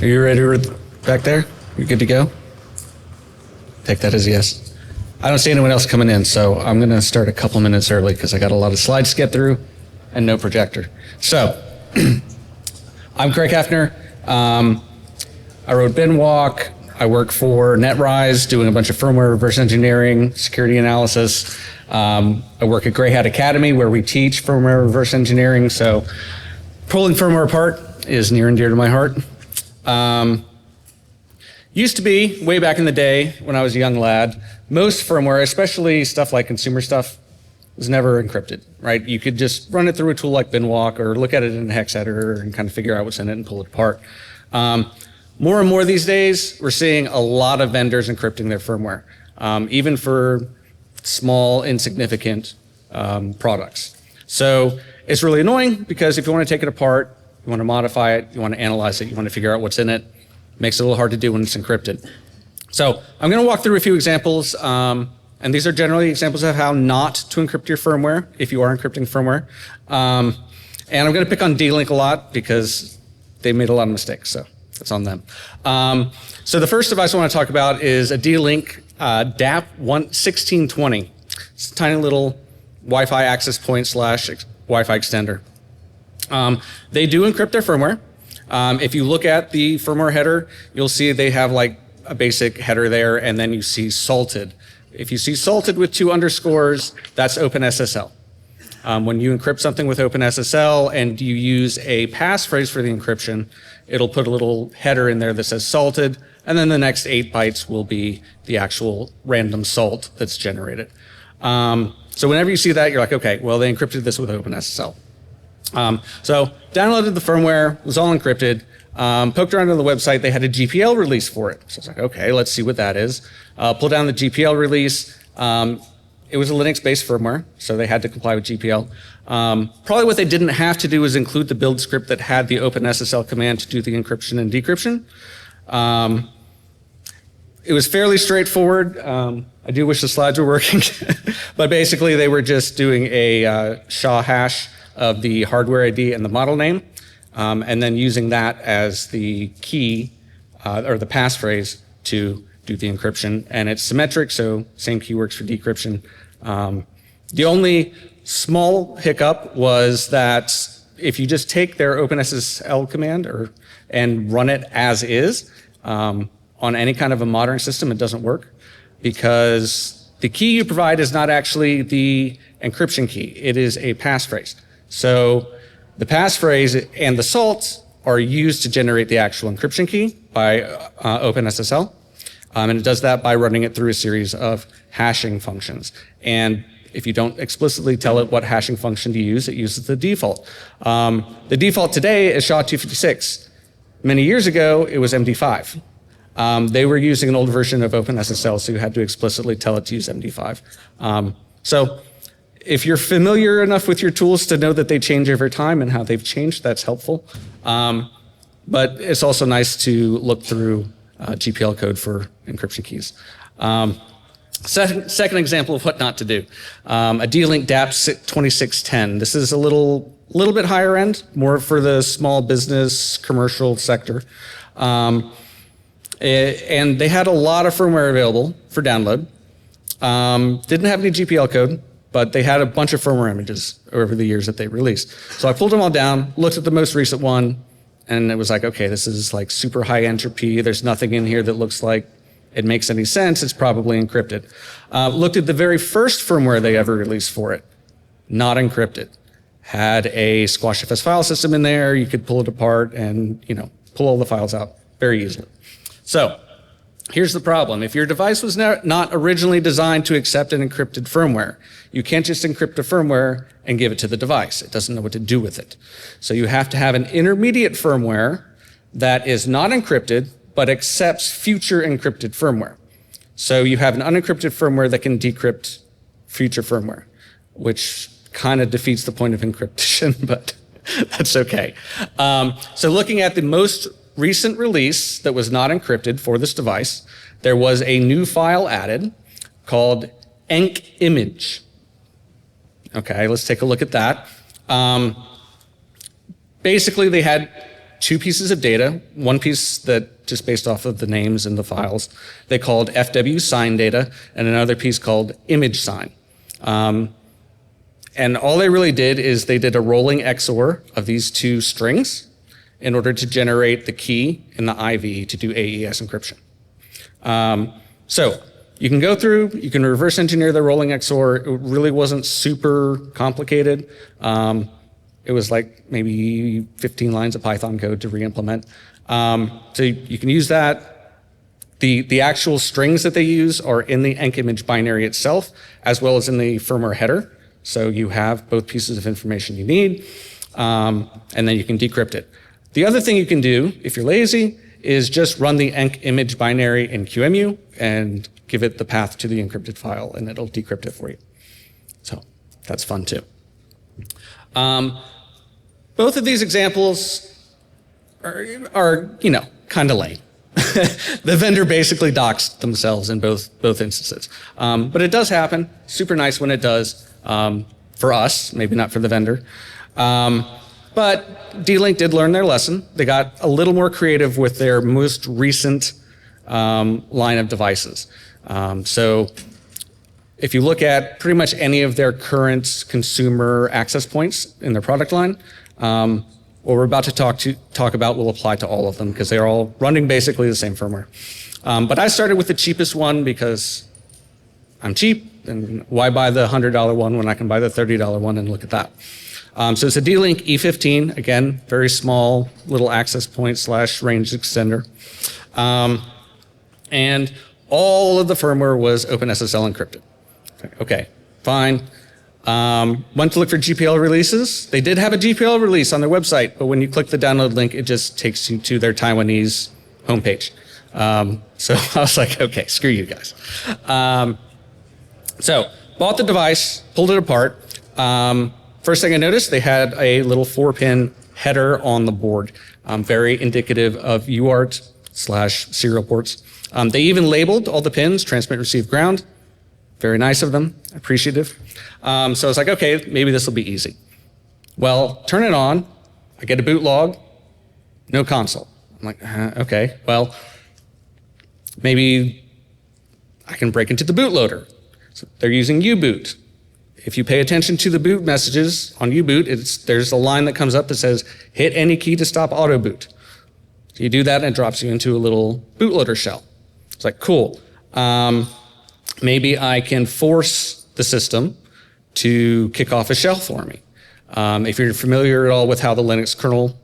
Are you ready back there? You good to go? Take that as a yes. I don't see anyone else coming in, so I'm going to start a couple minutes early because I got a lot of slides to get through and no projector. So, I'm Craig Heffner. I wrote Binwalk. I work for NetRise, doing a bunch of firmware reverse engineering, security analysis. I work at Grey Hat Academy, where we teach firmware reverse engineering. So, pulling firmware apart is near and dear to my heart. Used to be, way back in the day when I was a young lad, most firmware, especially stuff like consumer stuff, was never encrypted, right? You could just run it through a tool like Binwalk or look at it in a hex editor and kind of figure out what's in it and pull it apart. More and more these days, we're seeing a lot of vendors encrypting their firmware, even for small, insignificant products. So it's really annoying because if you want to take it apart, you want to modify it, you want to analyze it, you want to figure out what's in it, makes it a little hard to do when it's encrypted. So I'm going to walk through a few examples, and these are generally examples of how not to encrypt your firmware if you are encrypting firmware. And I'm going to pick on D-Link a lot because they made a lot of mistakes, so that's on them. So the first device I want to talk about is a D-Link DAP 1620. It's a tiny little Wi-Fi access point / Wi-Fi extender. They do encrypt their firmware. If you look at the firmware header, you'll see they have like a basic header there, and then you see salted. If you see salted with 2 underscores, that's OpenSSL. When you encrypt something with OpenSSL and you use a passphrase for the encryption, it'll put a little header in there that says salted, and then the next 8 bytes will be the actual random salt that's generated. So whenever you see that, you're like, okay, well, they encrypted this with OpenSSL. So downloaded the firmware, was all encrypted, poked around on the website, they had a GPL release for it. So I was like, okay, let's see what that is. Pulled down the GPL release. It was a Linux-based firmware, so they had to comply with GPL. Probably what they didn't have to do was include the build script that had the OpenSSL command to do the encryption and decryption. It was fairly straightforward. I do wish the slides were working, but basically they were just doing a SHA hash of the hardware ID and the model name, and then using that as the key or the passphrase to do the encryption. And it's symmetric, so same key works for decryption. The only small hiccup was that if you just take their OpenSSL command and run it as is on any kind of a modern system, it doesn't work because the key you provide is not actually the encryption key. It is a passphrase. So the passphrase and the salt are used to generate the actual encryption key by OpenSSL. And it does that by running it through a series of hashing functions. And if you don't explicitly tell it what hashing function to use, it uses the default. The default today is SHA-256. Many years ago, it was MD5. They were using an old version of OpenSSL, so you had to explicitly tell it to use MD5. So if you're familiar enough with your tools to know that they change over time and how they've changed, that's helpful. But it's also nice to look through GPL code for encryption keys. Second example of what not to do. A D-Link DAP 2610. This is a little bit higher end, more for the small business, commercial sector. And they had a lot of firmware available for download. Didn't have any GPL code, but they had a bunch of firmware images over the years that they released. So I pulled them all down, looked at the most recent one, and it was like, okay, this is like super high entropy. There's nothing in here that looks like it makes any sense. It's probably encrypted. Looked at the very first firmware they ever released for it, not encrypted. Had a squashfs file system in there. You could pull it apart and, pull all the files out very easily. So here's the problem. If your device was not originally designed to accept an encrypted firmware, you can't just encrypt a firmware and give it to the device. It doesn't know what to do with it. So you have to have an intermediate firmware that is not encrypted, but accepts future encrypted firmware. So you have an unencrypted firmware that can decrypt future firmware, which kind of defeats the point of encryption, but that's okay. So looking at the most recent release that was not encrypted for this device, there was a new file added called encimage. Okay, let's take a look at that. Basically, they had two pieces of data, one piece that just based off of the names in the files, they called FW sign data, and another piece called image sign. And all they really did is they did a rolling XOR of these two strings in order to generate the key in the IV to do AES encryption. So you can go through, you can reverse engineer the rolling XOR. It really wasn't super complicated. It was like maybe 15 lines of Python code to re-implement. So you can use that. The actual strings that they use are in the enc image binary itself, as well as in the firmware header. So you have both pieces of information you need, and then you can decrypt it. The other thing you can do, if you're lazy, is just run the enc image binary in QEMU and give it the path to the encrypted file, and it'll decrypt it for you. So that's fun too. Both of these examples are kind of lame. The vendor basically doxed themselves in both instances. But it does happen. Super nice when it does. For us, maybe not for the vendor. But D-Link did learn their lesson. They got a little more creative with their most recent line of devices. So if you look at pretty much any of their current consumer access points in their product line, what we're about to talk about will apply to all of them because they're all running basically the same firmware. But I started with the cheapest one because I'm cheap, and why buy the $100 one when I can buy the $30 one and look at that. So it's a D-Link E15, again, very small little access point / range extender. And all of the firmware was OpenSSL encrypted. Okay, fine. Went to look for GPL releases. They did have a GPL release on their website, but when you click the download link, it just takes you to their Taiwanese homepage. So I was like, okay, screw you guys. So bought the device, pulled it apart. First thing I noticed, they had a little 4-pin header on the board, very indicative of UART / serial ports. They even labeled all the pins, transmit, receive, ground. Very nice of them, appreciative. So I was like, okay, maybe this will be easy. Well, turn it on, I get a boot log, no console. I'm like, okay, well, maybe I can break into the bootloader. So they're using U-boot. If you pay attention to the boot messages on U-boot, there's a line that comes up that says, hit any key to stop auto boot. So you do that and it drops you into a little bootloader shell. It's like, cool. Maybe I can force the system to kick off a shell for me. If you're familiar at all with how the Linux kernel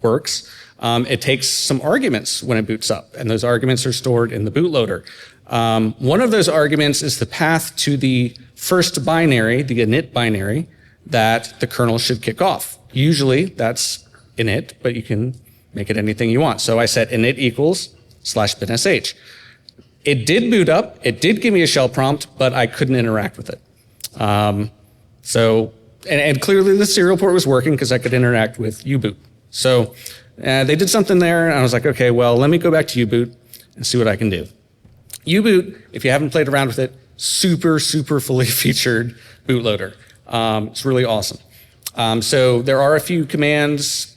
works, it takes some arguments when it boots up, and those arguments are stored in the bootloader. One of those arguments is the path to the first binary, the init binary, that the kernel should kick off. Usually that's init, but you can make it anything you want. So I set init equals /binsh. It did boot up, it did give me a shell prompt, but I couldn't interact with it. And clearly the serial port was working because I could interact with U-boot. So they did something there, and I was like, okay, well, let me go back to U-boot and see what I can do. U-boot, if you haven't played around with it, super fully featured bootloader. It's really awesome. So there are a few commands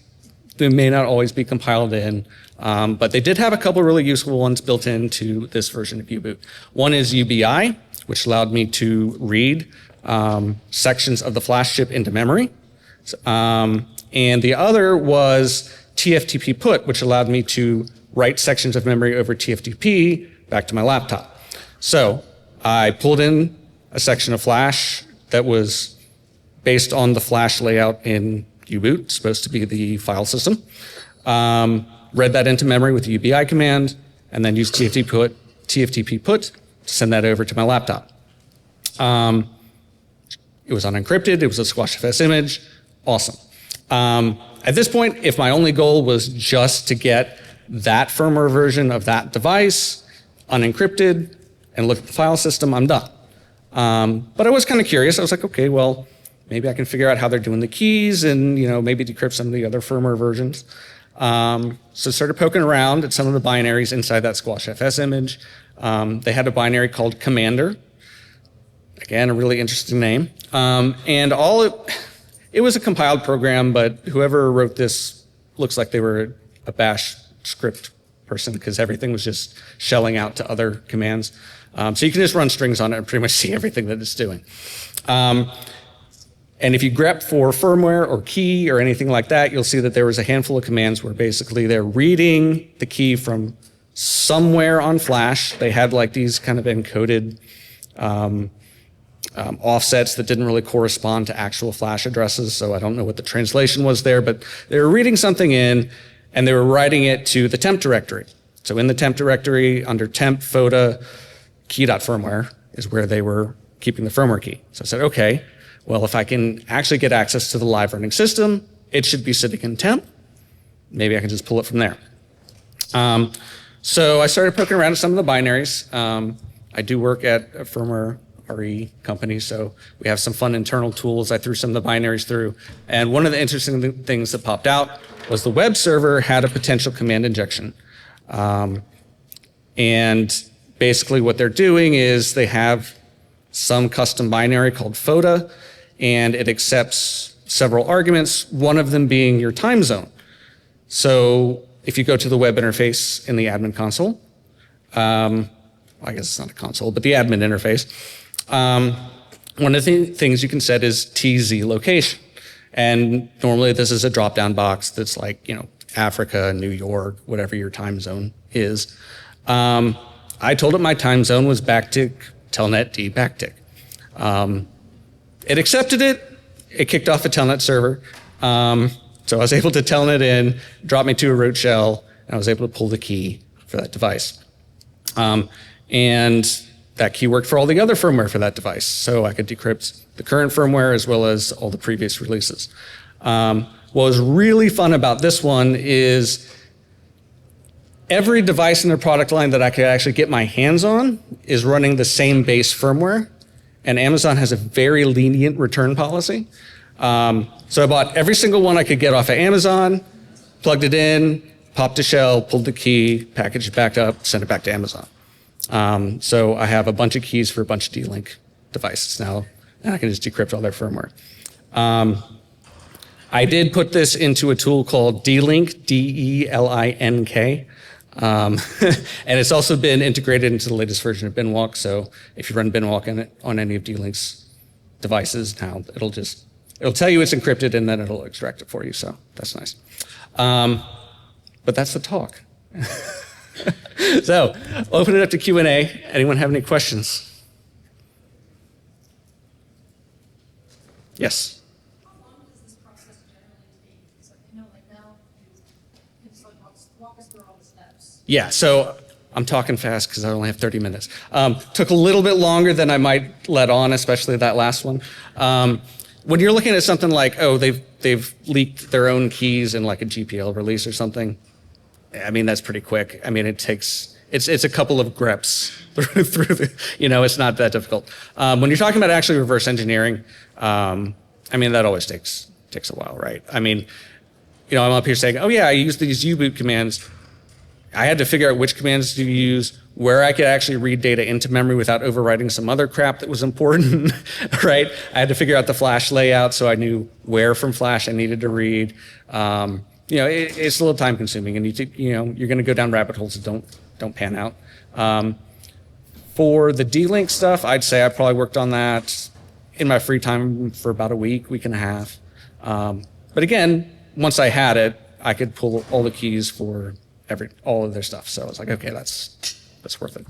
that may not always be compiled in, but they did have a couple really useful ones built into this version of U-boot. One is UBI, which allowed me to read sections of the flash chip into memory. And the other was TFTP put, which allowed me to write sections of memory over TFTP back to my laptop. So I pulled in a section of flash that was based on the flash layout in U-boot, supposed to be the file system. Read that into memory with the UBI command, and then used TFTP put to send that over to my laptop. It was unencrypted. It was a SquashFS image. Awesome. At this point, if my only goal was just to get that firmware version of that device unencrypted and look at the file system, I'm done. But I was kind of curious. I was like, okay, well, maybe I can figure out how they're doing the keys and maybe decrypt some of the other firmware versions. So started poking around at some of the binaries inside that SquashFS image. They had a binary called Commander. Again, a really interesting name. And it was a compiled program, but whoever wrote this looks like they were a bash script person because everything was just shelling out to other commands. So you can just run strings on it and pretty much see everything that it's doing. And if you grep for firmware or key or anything like that, you'll see that there was a handful of commands where basically they're reading the key from somewhere on flash. They had like these kind of encoded offsets that didn't really correspond to actual flash addresses. So I don't know what the translation was there, but they were reading something in and they were writing it to the temp directory. So in the temp directory under temp foda key.firmware is where they were keeping the firmware key. So I said, okay, well, if I can actually get access to the live running system, it should be sitting in temp. Maybe I can just pull it from there. So I started poking around at some of the binaries. I do work at a firmware RE company, so we have some fun internal tools. I threw some of the binaries through, and one of the interesting things that popped out was the web server had a potential command injection. And basically what they're doing is they have some custom binary called foda, and it accepts several arguments, one of them being your time zone. So if you go to the web interface in the admin console, I guess it's not a console, but the admin interface, one of the things you can set is TZ location. And normally this is a drop-down box that's like, Africa, New York, whatever your time zone is. I told it my time zone was backtick, telnet D backtick. It accepted it. It kicked off a telnet server. So I was able to telnet in, drop me to a root shell, and I was able to pull the key for that device. And that key worked for all the other firmware for that device. So I could decrypt the current firmware as well as all the previous releases. What was really fun about this one is every device in the product line that I could actually get my hands on is running the same base firmware. And Amazon has a very lenient return policy. So I bought every single one I could get off of Amazon, plugged it in, popped a shell, pulled the key, packaged it back up, sent it back to Amazon. So I have a bunch of keys for a bunch of D-Link devices now, and I can just decrypt all their firmware. I did put this into a tool called D-Link, D-E-L-I-N-K. And it's also been integrated into the latest version of Binwalk. So if you run Binwalk on any of D-Link's devices now, it'll tell you it's encrypted and then it'll extract it for you. So that's nice. But that's the talk. So I'll open it up to Q&A. Anyone have any questions? Yes. How long does this process generally take? So, like now, you just walk us through all the steps. Yeah, so I'm talking fast because I only have 30 minutes. Took a little bit longer than I might let on, especially that last one. When you're looking at something like, oh, they've leaked their own keys in like a GPL release or something, I mean, that's pretty quick. I mean, it's a couple of greps through the, it's not that difficult. When you're talking about actually reverse engineering, I mean, that always takes a while, right? I mean, I'm up here saying, oh yeah, I use these U-boot commands. I had to figure out which commands to use, where I could actually read data into memory without overwriting some other crap that was important, right? I had to figure out the flash layout so I knew where from flash I needed to read. It's a little time consuming, and you're going to go down rabbit holes that don't pan out. For the D-Link stuff, I'd say I probably worked on that in my free time for about a week and a half. But again, once I had it, I could pull all the keys for all of their stuff. So I was like, okay, that's worth it.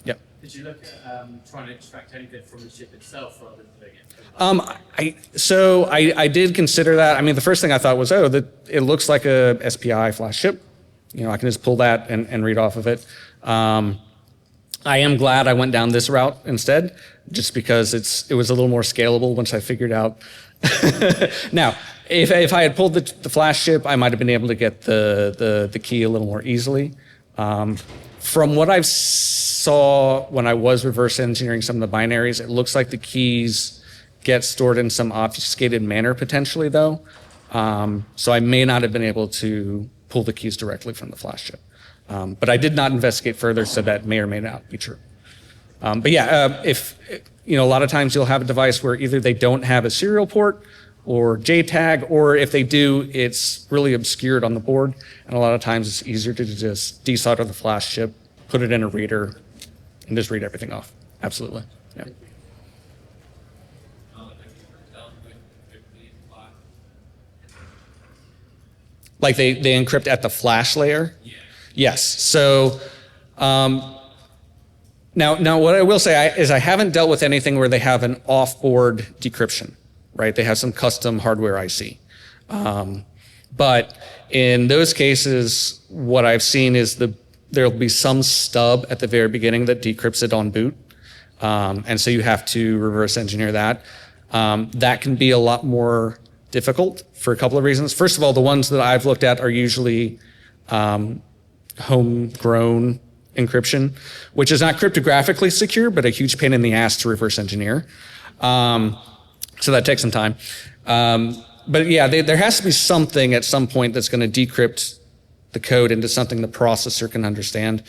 Yep. Did you look at trying to extract anything from the chip itself rather than doing it? So I did consider that. I mean, the first thing I thought was, it looks like a SPI flash chip. I can just pull that and read off of it. I am glad I went down this route instead, just because it was a little more scalable once I figured out. Now, if I had pulled the flash chip, I might have been able to get the key a little more easily. From what I saw when I was reverse engineering some of the binaries, it looks like the keys get stored in some obfuscated manner potentially, though. So I may not have been able to pull the keys directly from the flash chip. But I did not investigate further, so that may or may not be true. But yeah, if a lot of times you'll have a device where either they don't have a serial port or JTAG, or if they do, it's really obscured on the board. And a lot of times it's easier to just desolder the flash chip, put it in a reader, and just read everything off. Absolutely. Yeah. Like they encrypt at the flash layer? Yeah. Yes. So now what I will say is I haven't dealt with anything where they have an off-board decryption, right? They have some custom hardware IC. But in those cases, what I've seen is there'll be some stub at the very beginning that decrypts it on boot. And so you have to reverse engineer that. That can be a lot more difficult for a couple of reasons. First of all, the ones that I've looked at are usually homegrown encryption, which is not cryptographically secure, but a huge pain in the ass to reverse engineer. So that takes some time. But yeah, there has to be something at some point that's going to decrypt the code into something the processor can understand.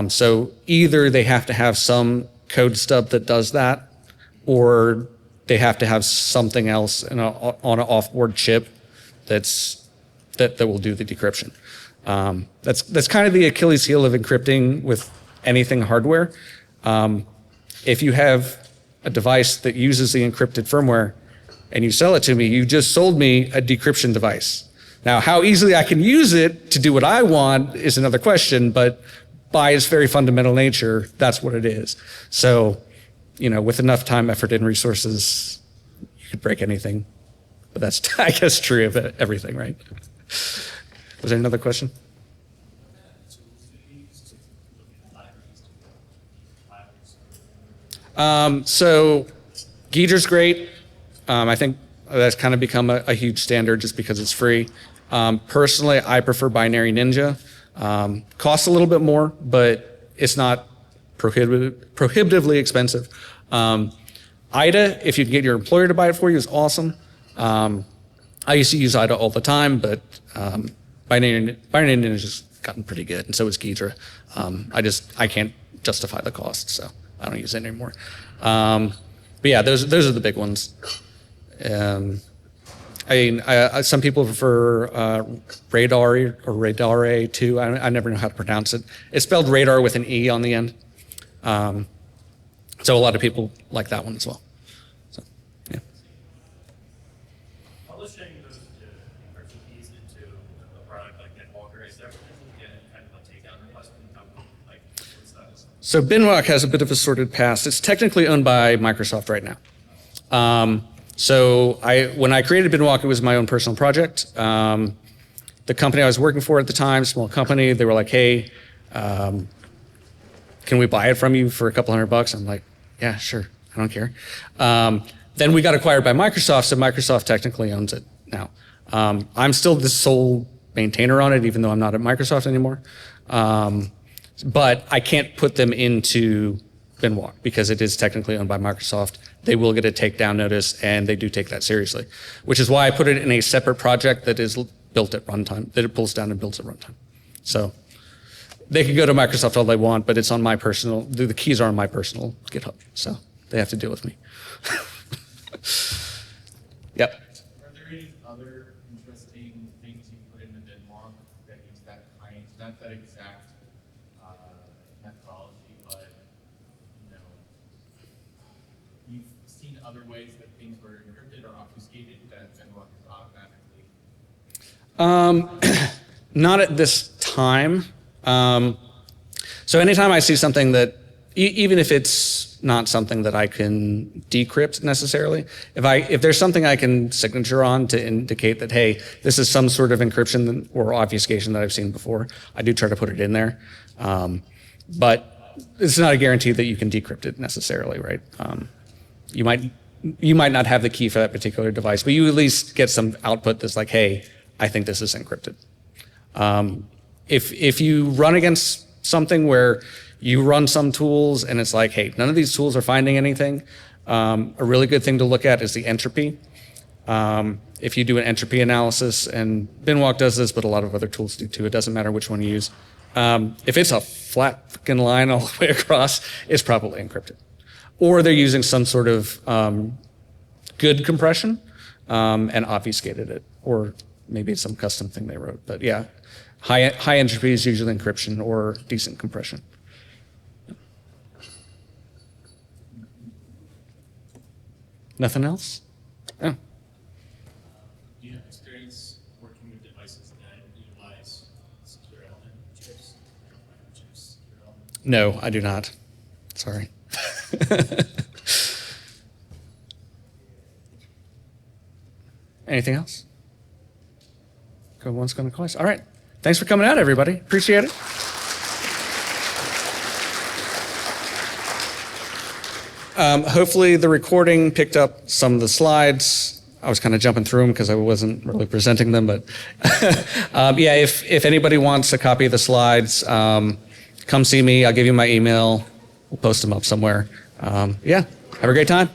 So either they have to have some code stub that does that, or they have to have something else on an off-board chip that will do the decryption. That's kind of the Achilles heel of encrypting with anything hardware. If you have a device that uses the encrypted firmware and you sell it to me, you just sold me a decryption device. Now, how easily I can use it to do what I want is another question, but by its very fundamental nature, that's what it is. So, with enough time, effort, and resources, you could break anything. But that's, I guess, true of everything, right? Was there another question? So Ghidра's great. I think that's kind of become a huge standard just because it's free. Personally, I prefer Binary Ninja. Costs a little bit more, but it's not prohibitively expensive. IDA, if you can get your employer to buy it for you, is awesome. I used to use IDA all the time, but Binary Ninja has gotten pretty good, and so is Ghidra. I can't justify the cost, so I don't use it anymore. But yeah, those are the big ones. Some people prefer Radar or Radare too. I never know how to pronounce it. It's spelled radar with an E on the end. So a lot of people like that one as well. So, yeah. Publishing those encryption keys into a product like NetWalker, is there kind of a takedown request from the company? Like, what's that? So Binwalk has a bit of a sordid past. It's technically owned by Microsoft right now. So when I created Binwalk, it was my own personal project. The company I was working for at the time, small company, they were like, hey, can we buy it from you for a couple $100? I'm like, yeah, sure, I don't care. Then we got acquired by Microsoft, so Microsoft technically owns it now. I'm still the sole maintainer on it, even though I'm not at Microsoft anymore. But I can't put them into Binwalk because it is technically owned by Microsoft. They will get a takedown notice, and they do take that seriously, which is why I put it in a separate project that is built at runtime, that it pulls down and builds at runtime. So they can go to Microsoft all they want, but it's on my personal, the keys are on my personal GitHub, so they have to deal with me. Yep. Are there any other interesting things you put in the Binwalk that use that kind, not that exact methodology, but you've seen other ways that things were encrypted or obfuscated that Binwalk is automatically? Not at this time. So anytime I see something that, even if it's not something that I can decrypt necessarily, if there's something I can signature on to indicate that, hey, this is some sort of encryption or obfuscation that I've seen before, I do try to put it in there. But it's not a guarantee that you can decrypt it necessarily, right? You might not have the key for that particular device, but you at least get some output that's like, hey, I think this is encrypted. If you run against something where you run some tools and it's like, hey, none of these tools are finding anything, a really good thing to look at is the entropy. If you do an entropy analysis, and Binwalk does this, but a lot of other tools do too, it doesn't matter which one you use. If it's a flat fucking line all the way across, it's probably encrypted. Or they're using some sort of good compression. and obfuscated it, or maybe it's some custom thing they wrote. But yeah, high entropy is usually encryption or decent compression. Nothing else? Oh. Do you have experience working with devices that utilize secure element chips? Secure element? No, I do not. Sorry. Anything else? Go once, going twice. All right. Thanks for coming out, everybody. Appreciate it. Hopefully the recording picked up some of the slides. I was kind of jumping through them because I wasn't really presenting them, but yeah, if anybody wants a copy of the slides, come see me. I'll give you my email. We'll post them up somewhere. Yeah, have a great time.